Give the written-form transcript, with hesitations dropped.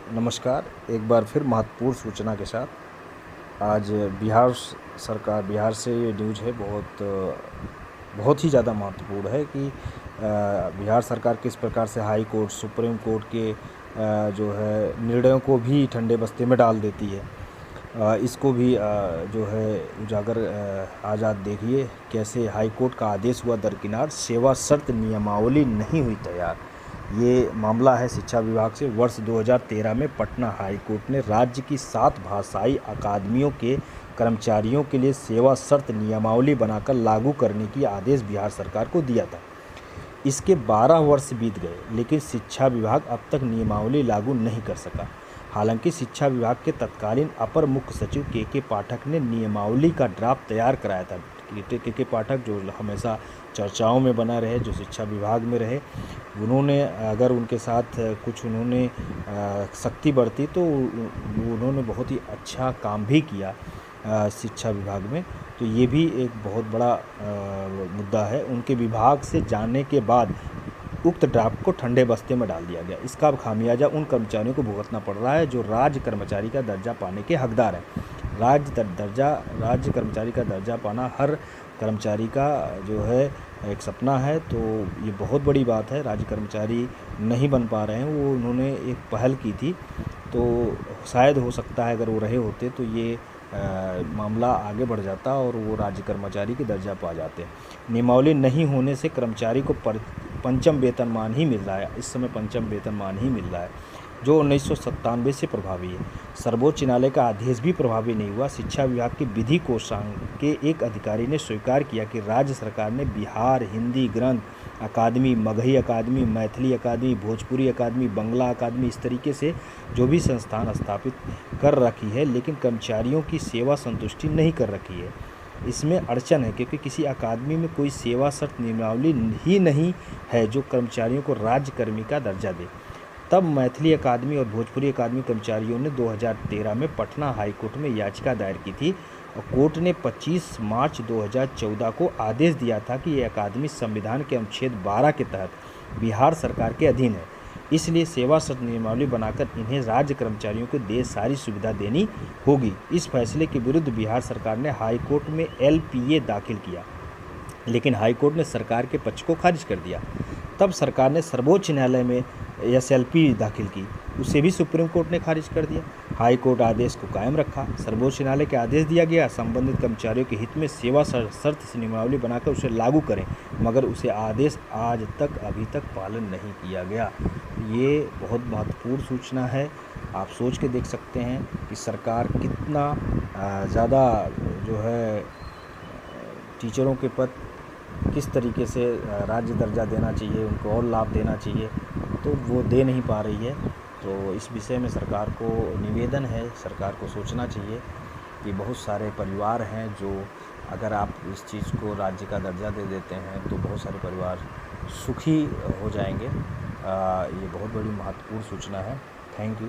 नमस्कार। एक बार फिर महत्वपूर्ण सूचना के साथ आज बिहार से ये न्यूज़ है, बहुत ही ज़्यादा महत्वपूर्ण है कि बिहार सरकार किस प्रकार से हाई कोर्ट, सुप्रीम कोर्ट के जो है निर्णयों को भी ठंडे बस्ते में डाल देती है। इसको भी जो है उजागर आज आप देखिए कैसे हाई कोर्ट का आदेश हुआ दरकिनार, सेवा शर्त नियमावली नहीं हुई तैयार। ये मामला है शिक्षा विभाग से। वर्ष 2013 में पटना हाई कोर्ट ने राज्य की 7 भाषाई अकादमियों के कर्मचारियों के लिए सेवा शर्त नियमावली बनाकर लागू करने की आदेश बिहार सरकार को दिया था। इसके 12 वर्ष बीत गए, लेकिन शिक्षा विभाग अब तक नियमावली लागू नहीं कर सका। हालांकि शिक्षा विभाग के तत्कालीन अपर मुख्य सचिव के पाठक ने नियमावली का ड्राफ्ट तैयार कराया था। के पाठक जो हमेशा चर्चाओं में बना रहे, जो शिक्षा विभाग में रहे, उन्होंने अगर उनके साथ कुछ उन्होंने सख्ती बरती तो उन्होंने बहुत ही अच्छा काम भी किया शिक्षा विभाग में। तो ये भी एक बहुत बड़ा मुद्दा है। उनके विभाग से जाने के बाद उक्त ड्राफ्ट को ठंडे बस्ते में डाल दिया गया। इसका अब खामियाजा उन कर्मचारियों को भुगतना पड़ रहा है जो राज्य कर्मचारी का दर्जा पाने के हकदार हैं। राज्य कर्मचारी का दर्जा पाना हर कर्मचारी का जो है एक सपना है। तो ये बहुत बड़ी बात है। राज्य कर्मचारी नहीं बन पा रहे हैं। वो उन्होंने एक पहल की थी, तो शायद हो सकता है अगर वो रहे होते तो ये मामला आगे बढ़ जाता और वो राज्य कर्मचारी की दर्जा पा जाते। नियमावली नहीं होने से कर्मचारी को पंचम वेतनमान ही मिल रहा है। इस समय पंचम वेतनमान ही मिल रहा है, जो 1997 से प्रभावी है। सर्वोच्च न्यायालय का आदेश भी प्रभावी नहीं हुआ। शिक्षा विभाग के विधि कोषांग के एक अधिकारी ने स्वीकार किया कि राज्य सरकार ने बिहार हिंदी ग्रंथ अकादमी, मगही अकादमी, मैथिली अकादमी, भोजपुरी अकादमी, बंगला अकादमी, इस तरीके से जो भी संस्थान स्थापित कर रखी है, लेकिन कर्मचारियों की सेवा संतुष्टि नहीं कर रखी है। इसमें अड़चन है क्योंकि किसी अकादमी में कोई सेवा शर्त नियमावली ही नहीं है जो कर्मचारियों को राज्यकर्मी का दर्जा दे। तब मैथिली अकादमी और भोजपुरी अकादमी कर्मचारियों ने 2013 में पटना हाई कोर्ट में याचिका दायर की थी और कोर्ट ने 25 मार्च 2014 को आदेश दिया था कि ये अकादमी संविधान के अनुच्छेद 12 के तहत बिहार सरकार के अधीन है, इसलिए सेवा शर्त नियमावली बनाकर इन्हें राज्य कर्मचारियों को सारी सुविधा देनी होगी। इस फैसले के विरुद्ध बिहार सरकार ने हाई कोर्ट में LPA दाखिल किया, लेकिन हाई कोर्ट ने सरकार के पक्ष को खारिज कर दिया। तब सरकार ने सर्वोच्च न्यायालय में SLP दाखिल की, उसे भी सुप्रीम कोर्ट ने खारिज कर दिया। हाई कोर्ट आदेश को कायम रखा। सर्वोच्च न्यायालय के आदेश दिया गया संबंधित कर्मचारियों के हित में सेवा शर्त नियमावली बनाकर उसे लागू करें, मगर उसे आदेश आज तक अभी तक पालन नहीं किया गया। ये बहुत महत्वपूर्ण सूचना है। आप सोच के देख सकते हैं कि सरकार कितना ज़्यादा जो है टीचरों के पद किस तरीके से राज्य दर्जा देना चाहिए, उनको और लाभ देना चाहिए, तो वो दे नहीं पा रही है। तो इस विषय में सरकार को निवेदन है, सरकार को सोचना चाहिए कि बहुत सारे परिवार हैं जो अगर आप इस चीज़ को राज्य का दर्जा दे देते हैं तो बहुत सारे परिवार सुखी हो जाएंगे। ये बहुत बड़ी महत्वपूर्ण सूचना है। Thank you.